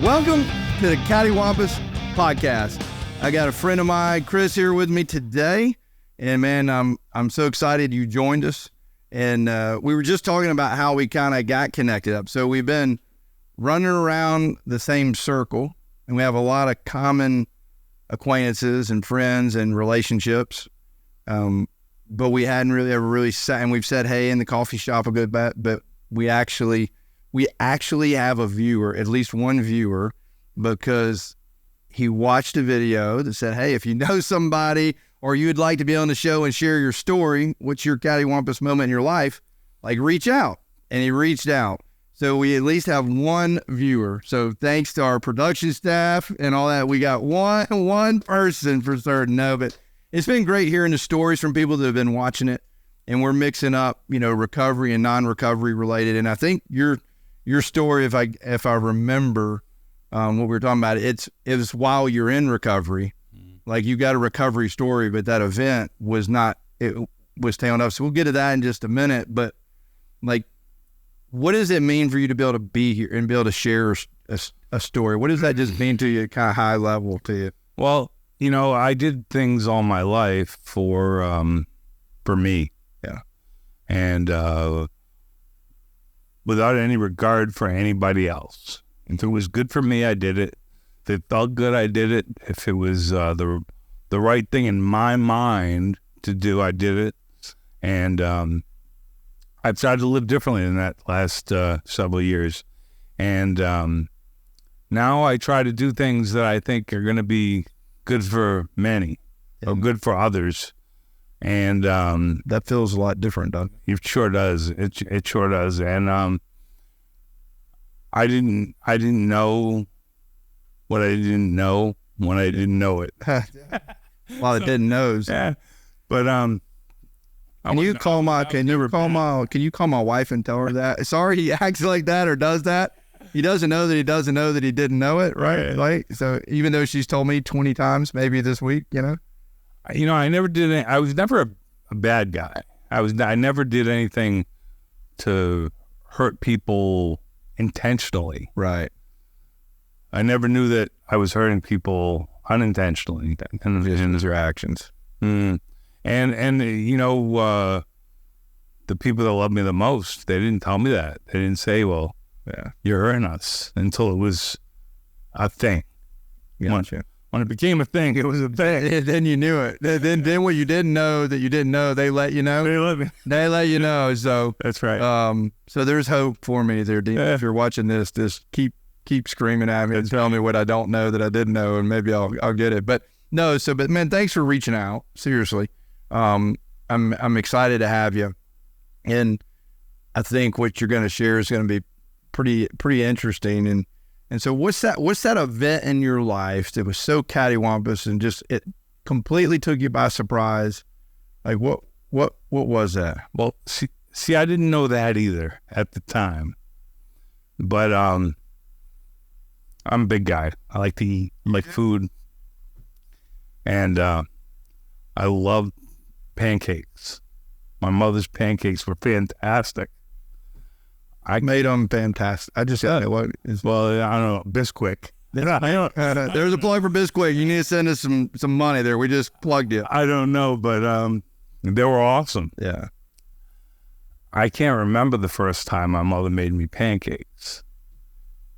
Welcome to the Cattywampus podcast. I got a friend of mine, Chris, here with me today, and man, I'm so excited you joined us. And we were just talking about how we kind of got connected up. So we've been running around the same circle, and we have a lot of common acquaintances and friends and relationships. But we hadn't really ever sat, and we've said hey in the coffee shop a good bit, but we actually have a viewer, at least one viewer, because he watched a video that said, hey, if you know somebody or you'd like to be on the show and share your story, what's your Cattywampus moment in your life, like reach out. And he reached out. So we at least have one viewer. So thanks to our production staff and all that, we got one person for certain. No, but it's been great hearing the stories from people that have been watching it. And we're mixing up, recovery and non-recovery related. And I think your story, if I remember what we were talking about, it was while you're in recovery. Like you got a recovery story, but that event was not, it was tailing up. So we'll get to that in just a minute. But like, what does it mean for you to be able to be here and be able to share a story? What does that just mean to you, kind of high level to you? Well, I did things all my life for me. Yeah. And without any regard for anybody else. If it was good for me, I did it. If it felt good, I did it. If it was the right thing in my mind to do, I did it. And I've tried to live differently in that last several years. And now I try to do things that I think are going to be good for many or good for others. And that feels a lot different, doesn't it? It sure does. It sure does. And I didn't know what I didn't know when I didn't know it. Well, it didn't knows. Yeah. But can you call my wife and tell her that? Sorry, he acts like that or does that. He doesn't know that he doesn't know that he didn't know it, right? Like, so even though she's told me 20 times, maybe this week, I never did any, I was never a bad guy. I never did anything to hurt people intentionally. Right. I never knew that I was hurting people unintentionally. Visions or actions. And the people that love me the most, they didn't tell me that. They didn't say, well, yeah, you're hurting us, until it was a thing. Gotcha. When it became a thing, it was a thing. Then you knew it. Then what you didn't know that you didn't know, they let you know. They let you know. So that's right. So there's hope for me there, Dean. If you're watching this, just keep screaming at me and tell me what I don't know that I didn't know, and maybe I'll get it. But no. But man, thanks for reaching out. Seriously, I'm excited to have you, and I think what you're going to share is going to be pretty interesting. And so what's that event in your life that was so cattywampus and just it completely took you by surprise? Like what was that? Well, see, I didn't know that either at the time. But I'm a big guy. I like to eat, I like food. And I love pancakes. My mother's pancakes were fantastic. I made them fantastic. I just said, well, I don't know, Bisquick. There's a plug for Bisquick. You need to send us some money there. We just plugged it. I don't know, but they were awesome. Yeah. I can't remember the first time my mother made me pancakes.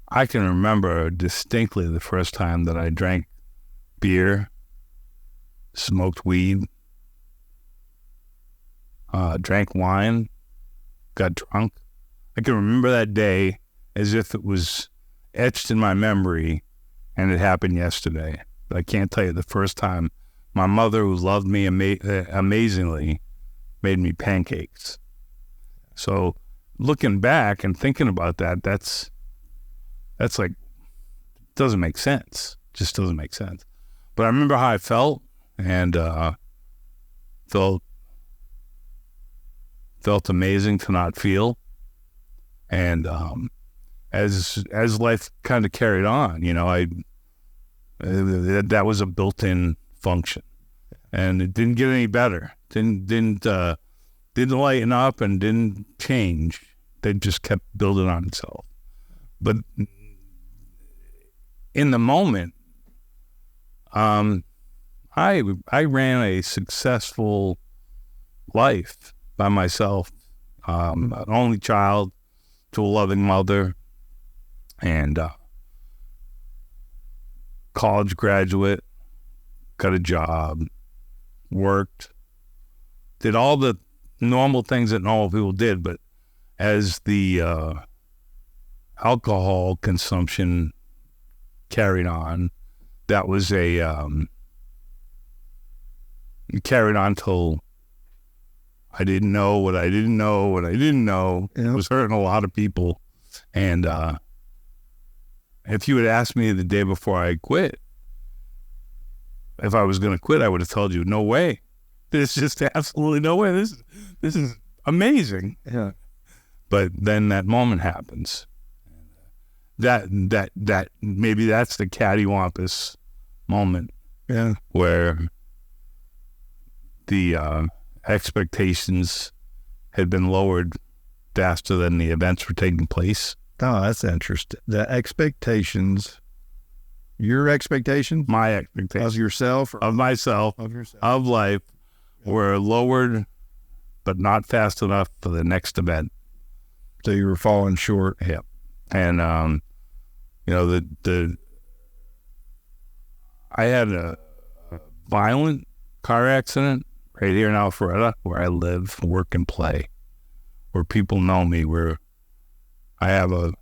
I can remember distinctly the first time that I drank beer, smoked weed, drank wine, got drunk. I can remember that day as if it was etched in my memory and it happened yesterday. But I can't tell you the first time my mother, who loved me amazingly, made me pancakes. So looking back and thinking about that, that's like, doesn't make sense. Just doesn't make sense. But I remember how I felt, and felt amazing to not feel. And as life kind of carried on, that was a built-in function, and it didn't get any better. Didn't lighten up and didn't change. They just kept building on itself. But in the moment, I ran a successful life by myself, an only child to a loving mother, and college graduate, got a job, worked, did all the normal things that normal people did. But as the alcohol consumption carried on, that was carried on till I didn't know what I didn't know what I didn't know. Yep. It was hurting a lot of people. And if you had asked me the day before I quit, if I was going to quit, I would have told you, no way. There's just absolutely no way. This is amazing. Yeah. But then that moment happens. That maybe that's the Cattywampus moment. Yeah. Where the expectations had been lowered faster than the events were taking place. Oh, that's interesting. The expectations, your expectations? My expectations. Of yourself? Of myself. Of yourself. Of life were lowered, but not fast enough for the next event. So you were falling short. Yeah. And, I had a violent car accident right here in Alpharetta, where I live, work, and play, where people know me, where I have a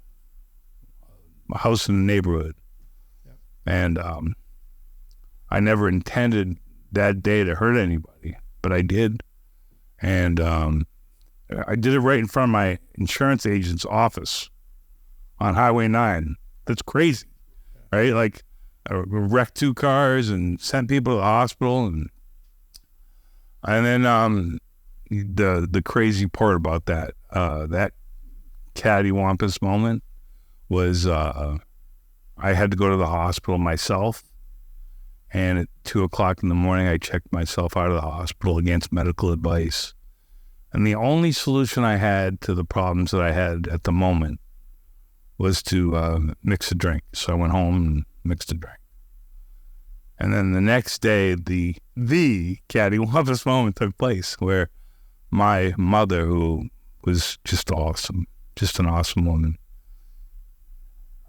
house in the neighborhood. Yep. And I never intended that day to hurt anybody, but I did. And I did it right in front of my insurance agent's office on Highway 9. That's crazy, right? Like, I wrecked 2 cars and sent people to the hospital. And then the crazy part about that Cattywampus moment was I had to go to the hospital myself. And at 2:00 in the morning, I checked myself out of the hospital against medical advice. And the only solution I had to the problems that I had at the moment was to mix a drink. So I went home and mixed a drink. And then the next day, the Cattywampus moment took place, where my mother, who was just awesome, just an awesome woman,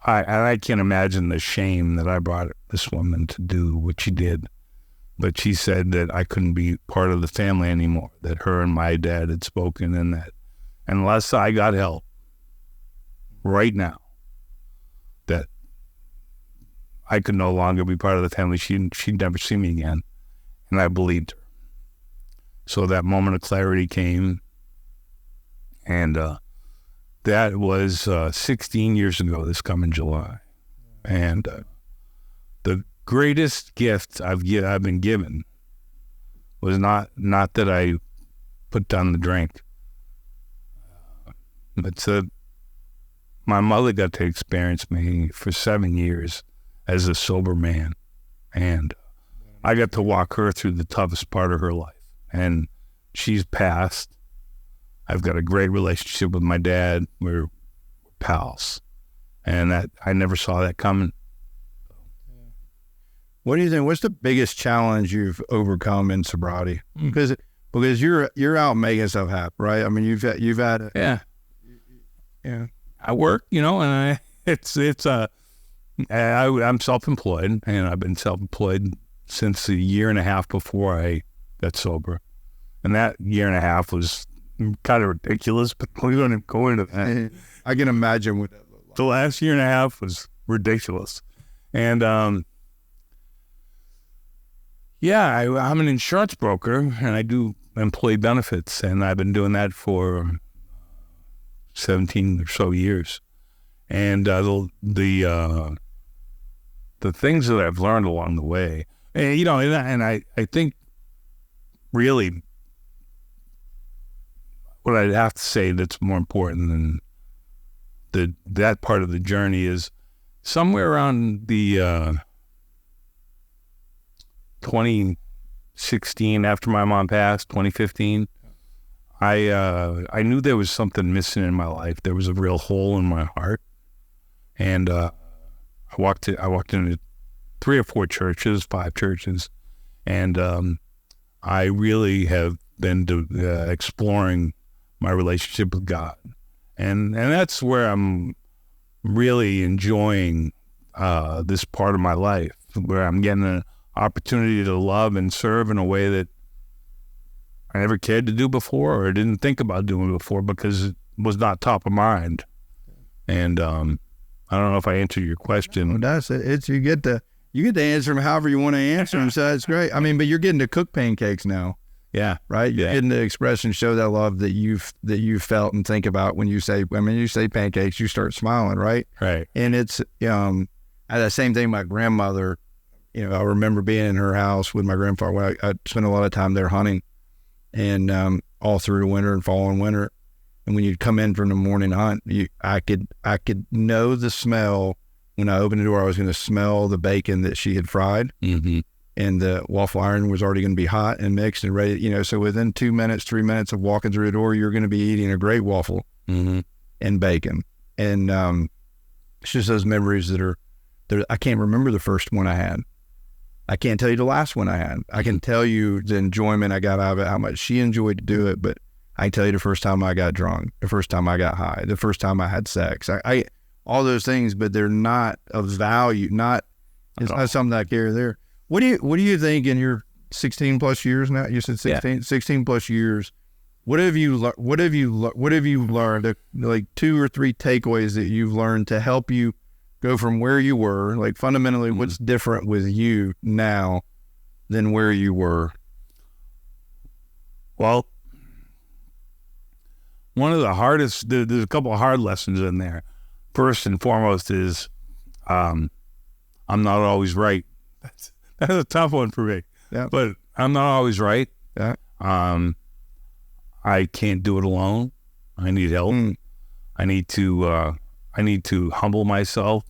I can't imagine the shame that I brought this woman to do what she did. But she said that I couldn't be part of the family anymore, that her and my dad had spoken, and that unless I got help right now, that I could no longer be part of the family. She'd never see me again. And I believed her. So that moment of clarity came. And that was 16 years ago, this coming July. And the greatest gift I've been given was not that I put down the drink, but my mother got to experience me for 7 years as a sober man, and I got to walk her through the toughest part of her life. And she's passed. I've got a great relationship with my dad. We're pals, and that I never saw that coming. What do you think? What's the biggest challenge you've overcome in sobriety? Because you're out making stuff happen, right? I mean, you've had yeah. I work, and I'm self-employed, and I've been self-employed since a year and a half before I got sober, and that year and a half was kind of ridiculous. But we don't even go into that. I can imagine what that looked like. The last year and a half was ridiculous, and I'm an insurance broker, and I do employee benefits, and I've been doing that for 17 or so years. And the things that I've learned along the way, and I think really what I'd have to say that's more important than that part of the journey is somewhere around the 2016, after my mom passed, 2015, I knew there was something missing in my life. There was a real hole in my heart. And I walked into 3 or 4 churches, 5 churches, and I really have been exploring my relationship with God, and that's where I'm really enjoying this part of my life, where I'm getting an opportunity to love and serve in a way that I never cared to do before, or didn't think about doing before, because it was not top of mind. And I don't know if I answered your question. No, that's it. It's you get to answer them however you want to answer them. So it's great. I mean, but you're getting to cook pancakes now. Yeah. Right. You're getting to express and show that love that you've felt and think about when you say pancakes, you start smiling. Right. Right. And it's, the same thing. My grandmother, I remember being in her house with my grandfather when I spent a lot of time there hunting, and all through the winter and fall and winter. And when you'd come in from the morning hunt, I could know the smell. When I opened the door, I was going to smell the bacon that she had fried. Mm-hmm. And the waffle iron was already going to be hot and mixed and ready, so within 2 minutes, 3 minutes of walking through the door, you're going to be eating a great waffle and bacon. And it's just those memories that I can't remember the first one I had. I can't tell you the last one I had. I can tell you the enjoyment I got out of it, how much she enjoyed to do it, but I can tell you the first time I got drunk, the first time I got high, the first time I had sex. I all those things, but they're not of value. It's not something I carry there. What do you think in your 16 plus years now? You said 16 plus years. What have you learned? Like 2 or 3 takeaways that you've learned to help you go from where you were, like fundamentally, what's different with you now than where you were? Well, one of the hardest, there's a couple of hard lessons in there. First and foremost is I'm not always right. That's a tough one for me. Yeah. But I'm not always right. Yeah. I can't do it alone. I need help. I need to humble myself,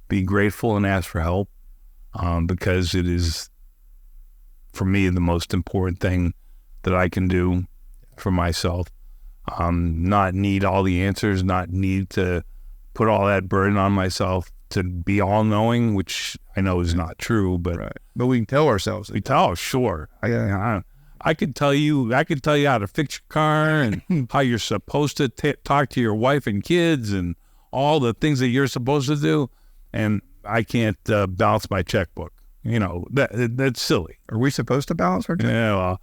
be grateful, and ask for help, because it is, for me, the most important thing that I can do for myself. Not need all the answers, not need to put all that burden on myself to be all-knowing, which I know is not true, but right. But we can tell ourselves. Sure. I could tell you how to fix your car and how you're supposed to talk to your wife and kids and all the things that you're supposed to do, and I can't balance my checkbook. That's silly. Are we supposed to balance our checkbook? Yeah, well,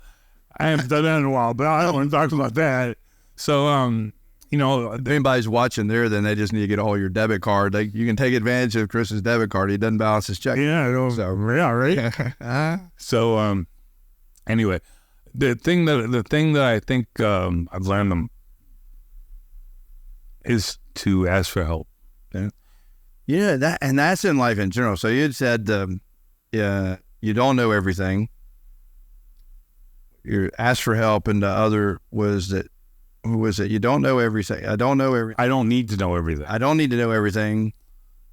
I haven't done that in a while, but I don't want to talk about that. So, if anybody's watching there, then they just need to get a hold of your debit card. You can take advantage of Chris's debit card. He doesn't balance his check. Yeah, yeah, right. So, anyway, the thing that I think I've learned is to ask for help. Yeah, that's in life in general. So you had said, you don't know everything. You ask for help, and the other was that. Who was it? You don't know everything. I don't know everything. I don't need to know everything. I don't need to know everything.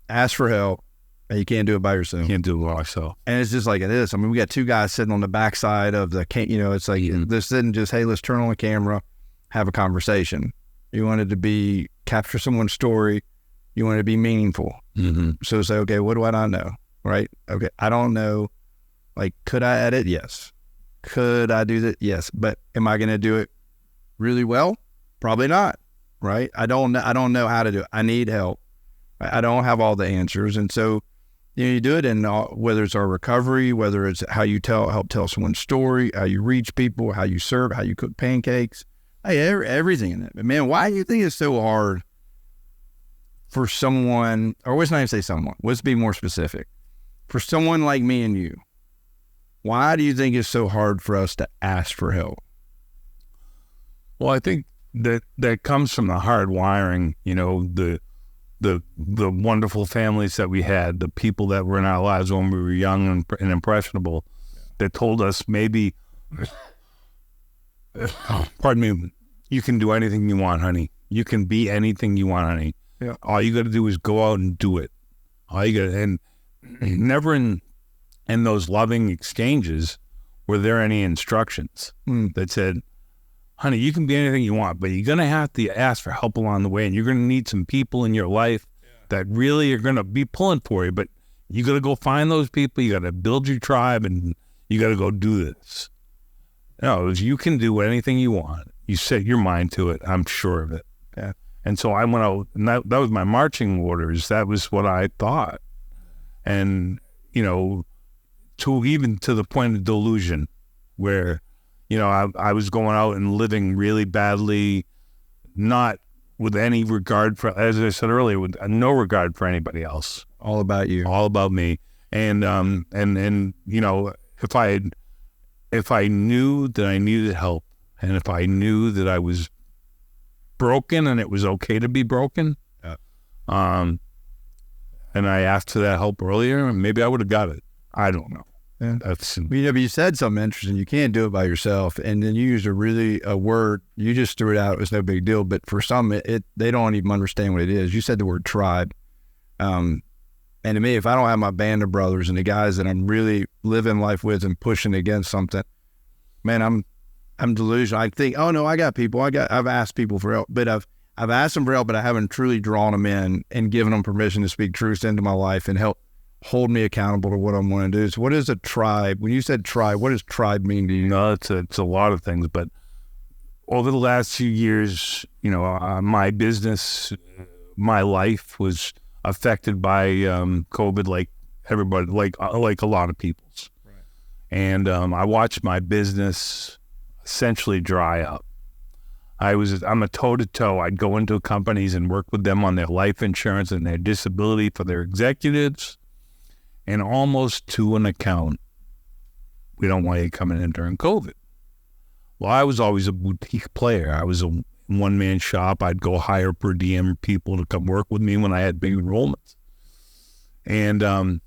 Ask for help, and you can't do it by yourself. Can't do it by myself. And it's just like it is. I mean, we got 2 guys sitting on the backside of the, it's like this isn't just, hey, let's turn on the camera, have a conversation. You wanted to capture someone's story. You want it to be meaningful. Mm-hmm. So say, okay, what do I not know? Right? Okay, I don't know. Like, could I edit? Yes. Could I do that? Yes. But am I going to do it really well? Probably not. Right? I don't know how to do it. I need help. I don't have all the answers. And so, you do it in whether it's our recovery, whether it's how you help tell someone's story, how you reach people, how you serve, how you cook pancakes. Hey, everything in it. But man, why do you think it's so hard for someone, or let's not even say someone, let's be more specific. For someone like me and you, why do you think it's so hard for us to ask for help? Well, I think that comes from the hard wiring, the wonderful families that we had, the people that were in our lives when we were young and impressionable, that told us maybe, pardon me, you can do anything you want, honey. You can be anything you want, honey. Yeah. All you got to do is go out and do it. And never in those loving exchanges were there any instructions that said, honey, you can be anything you want, but you're going to have to ask for help along the way, and you're going to need some people in your life that really are going to be pulling for you. But you got to go find those people. You got to build your tribe, and you got to go do this. No, you can do anything you want. You set your mind to it. I'm sure of it. Yeah. And so I went out, and that was my marching orders. That was what I thought. And, you know, even to the point of delusion where, you know, I was going out and living really badly, not with any regard for, as I said earlier, with no regard for anybody else. All about you. All about me. And you know, if I knew that I needed help, and if I knew that I was broken and it was okay to be broken, and I asked for that help earlier, maybe I would have got it. I don't know. Yeah. That's, but you said something interesting. You can't do it by yourself, and then you used a word. You just threw it out. It was no big deal, but for some, they don't even understand what it is. You said the word tribe, and to me, if I don't have my band of brothers and the guys that I'm really living life with and pushing against something, man, I'm delusional. I think, oh no, I got people. I've asked people for help, but I've asked them for help, but I haven't truly drawn them in and given them permission to speak truth into my life and help hold me accountable to what I'm going to do. So what is a tribe? When you said tribe, what does tribe mean to you? No, it's a lot of things, but over the last few years, you know, my business, my life was affected by COVID, like everybody, like a lot of people's. Right. And I watched my business essentially dry up. I'm a toe-to-toe. I'd go into companies and work with them on their life insurance and their disability for their executives. And almost to an account, we don't want you coming in during COVID. Well, I was always a boutique player. I was a one-man shop. I'd go hire per diem people to come work with me when I had big enrollments. And I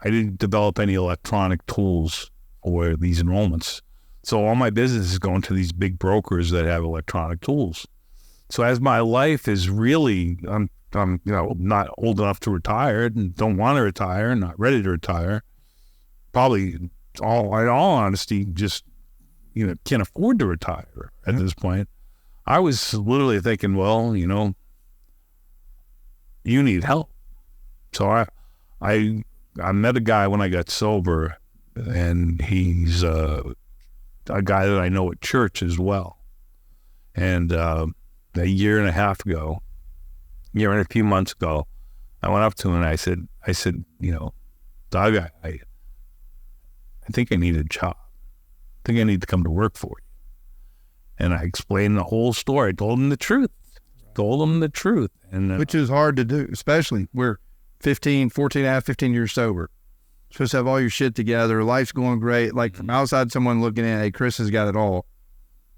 didn't develop any electronic tools for these enrollments. So all my business is going to these big brokers that have electronic tools. So as my life is really, I'm you know, not old enough to retire and don't want to retire and not ready to retire. Probably, in all honesty, just, you know, can't afford to retire at this point. I was literally thinking, well, you know, you need help. So I met a guy when I got sober, and he's a guy that I know at church as well. And a year and a few months ago, I went up to him and I said, you know, Doug, I think I need a job. I think I need to come to work for you. And I explained the whole story. I told him the truth. And which is hard to do, especially we're 15 years sober. Supposed to have all your shit together. Life's going great. Like from outside, someone looking in, hey, Chris has got it all.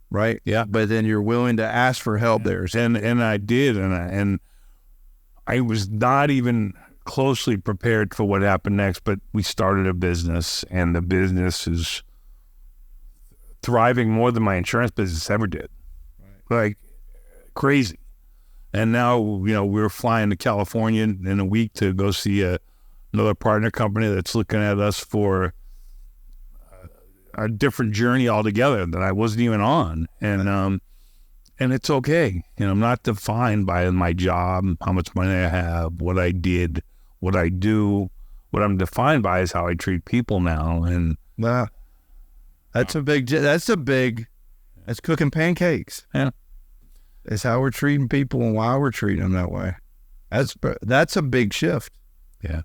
Right? Yeah. But then you're willing to ask for help there. And I did. And I was not even closely prepared for what happened next, but we started a business, and the business is thriving more than my insurance business ever did. Right. Like crazy. And now, you know, we're flying to California in a week to go see another partner company that's looking at us for a different journey altogether that I wasn't even on. And it's okay. You know, I'm not defined by my job, how much money I have, what I did, what I do. What I'm defined by is how I treat people now. And that's cooking pancakes. Yeah. It's how we're treating people and why we're treating them that way. That's a big shift. Yeah.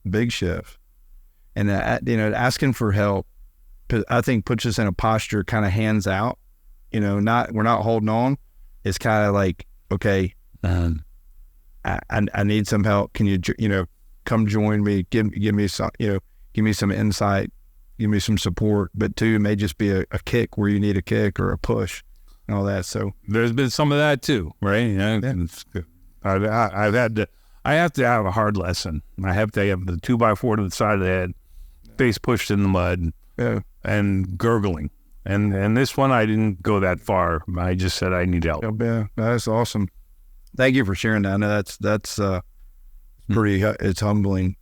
Big shift. And, you know, asking for help, I think puts us in a posture kind of hands out. You know, we're not holding on. It's kind of like, okay, I need some help. Can you know, come join me? Give me some, you know, give me some insight, give me some support. But two, it may just be a kick where you need a kick or a push and all that. So there's been some of that too, right? You know, yeah. I have to have a hard lesson. I have to have the 2x4 to the side of the head, face pushed in the mud, and gurgling. And this one, I didn't go that far. I just said I need help. Yeah, that's awesome. Thank you for sharing that. I know that's pretty. It's humbling.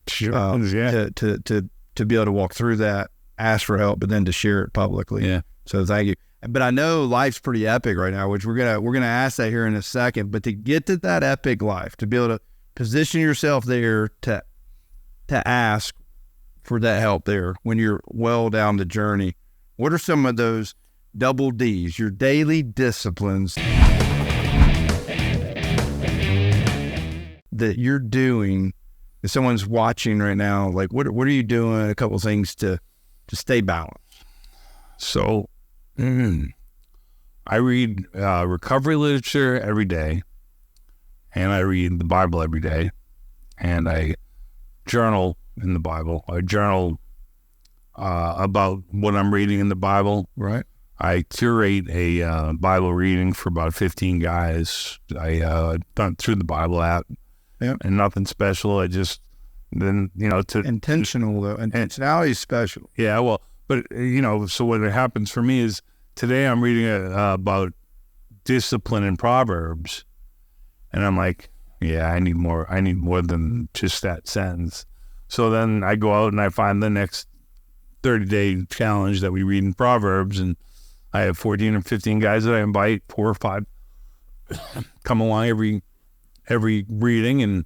Sure. To be able to walk through that, ask for help, but then to share it publicly. Yeah. So thank you. But I know life's pretty epic right now, which we're gonna ask that here in a second. But to get to that epic life, to be able to position yourself there to ask for that help there when you're well down the journey. What are some of those double D's, your daily disciplines that you're doing? If someone's watching right now, like what are you doing? A couple of things to stay balanced. So I read recovery literature every day, and I read the Bible every day, and I journal in the Bible. I journal about what I'm reading in the Bible. Right. I curate a Bible reading for about 15 guys. I done through the Bible app. Yep. And nothing special. I just intentional though. Intentionality is special. Yeah, well, but so what happens for me is today I'm reading about discipline in Proverbs, and I'm like, yeah, I need more than just that sentence. So then I go out and I find the next 30-day challenge that we read in Proverbs, and I have 14 or 15 guys that I invite, 4 or 5, come along every reading, and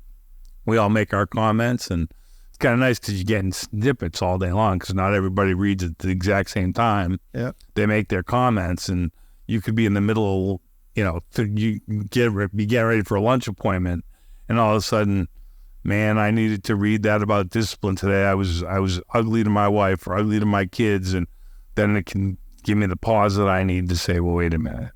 we all make our comments. And it's kind of nice because you get in snippets all day long because not everybody reads at the exact same time. Yeah, they make their comments, and you could be in the middle, you get ready for a lunch appointment, and all of a sudden, man, I needed to read that about discipline today. I was ugly to my wife or ugly to my kids, and then it can give me the pause that I need to say, well, wait a minute,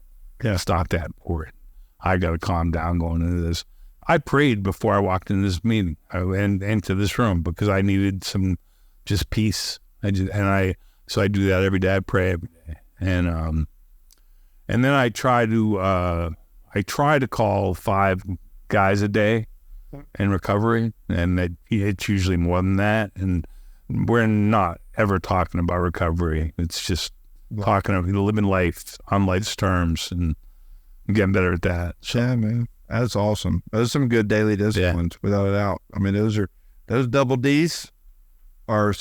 stop that for it. I got to calm down going into this. I prayed before I walked into this meeting and into this room because I needed some just peace. So I do that every day. I pray every day, and then I try to call 5 guys a day in recovery, and it's usually more than that. And we're not ever talking about recovery. It's just talking about living life on life's terms and getting better at that. So. Yeah, man. That's awesome. Those are some good daily disciplines, without a doubt. I mean, those double D's are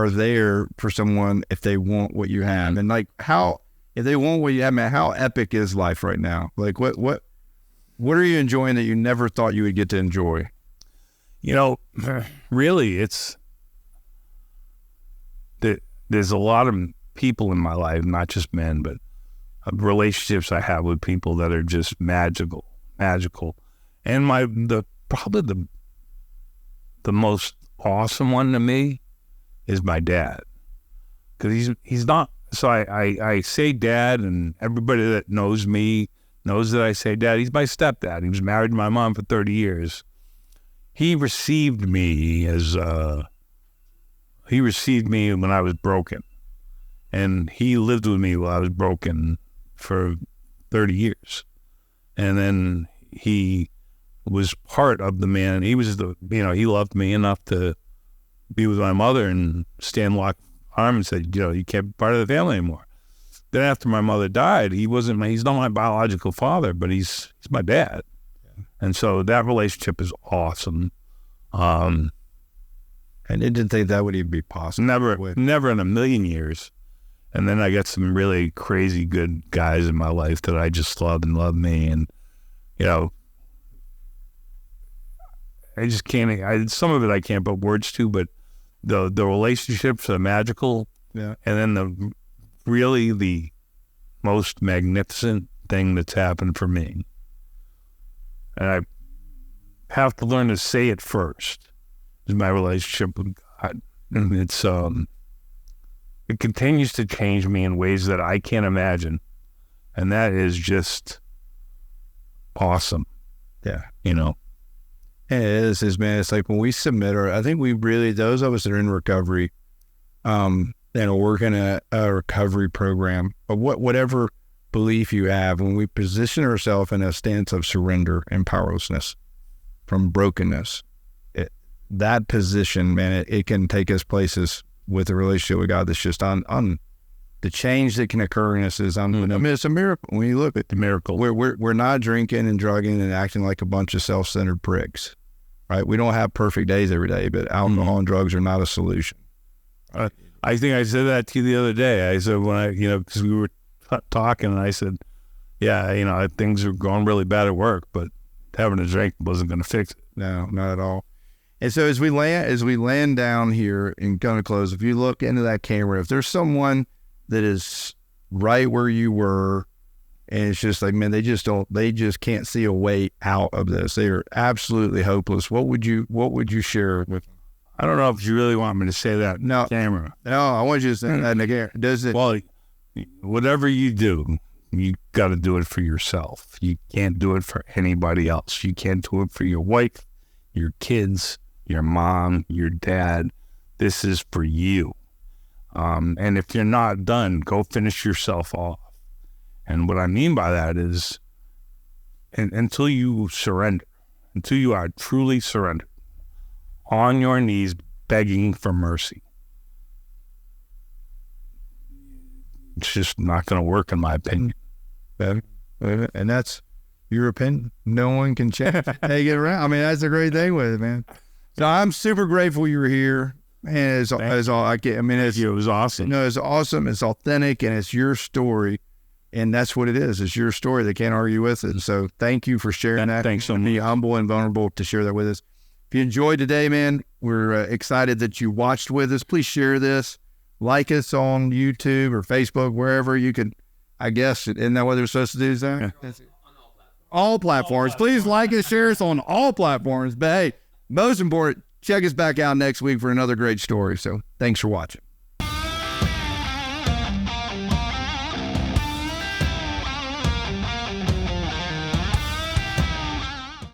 there for someone if they want what you have. And like if they want what you have, man, how epic is life right now? Like what are you enjoying that you never thought you would get to enjoy? Really, it's that there's a lot of people in my life, not just men, but relationships I have with people that are just magical. And probably the most awesome one to me is my dad, because he's not. So I say dad, and everybody that knows me knows that I say dad. He's my stepdad. He was married to my mom for 30 years. He received me when I was broken, and he lived with me while I was broken for 30 years. And then he was part of the man. He was he loved me enough to be with my mother and stand locked arm and said, you can't be part of the family anymore. Then after my mother died, he's not my biological father, but he's my dad. Yeah. And so that relationship is awesome. And I didn't think that would even be possible. Never in a million years. And then I got some really crazy good guys in my life that I just love and love me. And, I just can't, some of it I can't put words to, but the relationships are magical. Yeah. And then the most magnificent thing that's happened for me, and I have to learn to say it first, is my relationship with God. And it's, it continues to change me in ways that I can't imagine. And that is just awesome. Yeah. And it is, man. It's like when we submit I think we really, those of us that are in recovery, and are working a recovery program, or whatever belief you have, when we position ourselves in a stance of surrender and powerlessness from brokenness, that position, man, it can take us places with a relationship with God that's just on the change that can occur in us is I mean, it's a miracle when you look at the miracle. We're not drinking and drugging and acting like a bunch of self-centered pricks, right? We don't have perfect days every day, but alcohol and drugs are not a solution. I think I said that to you the other day. I said when because we were talking, and I said, things are going really bad at work, but having a drink wasn't going to fix it. No, not at all. And so as we land down here and going to close, if you look into that camera, if there's someone that is right where you were, and it's just like, man, they just can't see a way out of this. They are absolutely hopeless. What would you share with them? I don't know if you really want me to say that No. on camera. No, I want you to say that in the camera. Does it? Well, whatever you do, you got to do it for yourself. You can't do it for anybody else. You can't do it for your wife, your kids, your mom, your dad. This is for you. And if you're not done, go finish yourself off. And what I mean by that is until you surrender, until you are truly surrendered, on your knees begging for mercy, it's just not going to work, in my opinion. And that's your opinion. No one can change how you get around. I mean, that's the great thing with it, man. So I'm super grateful you were here. Man, it's all I get. I mean, it was awesome. No, it's awesome. It's authentic, and it's your story. And that's what it is. It's your story. They can't argue with it. So thank you for sharing that. Thanks so much. Be humble and vulnerable to share that with us. If you enjoyed today, man, we're excited that you watched with us. Please share this. Like us on YouTube or Facebook, wherever you can. I guess, isn't that what they're supposed to do, Zach? Yeah. All platforms. Please like us, share us on all platforms. But hey, most important, check us back out next week for another great story. So thanks for watching.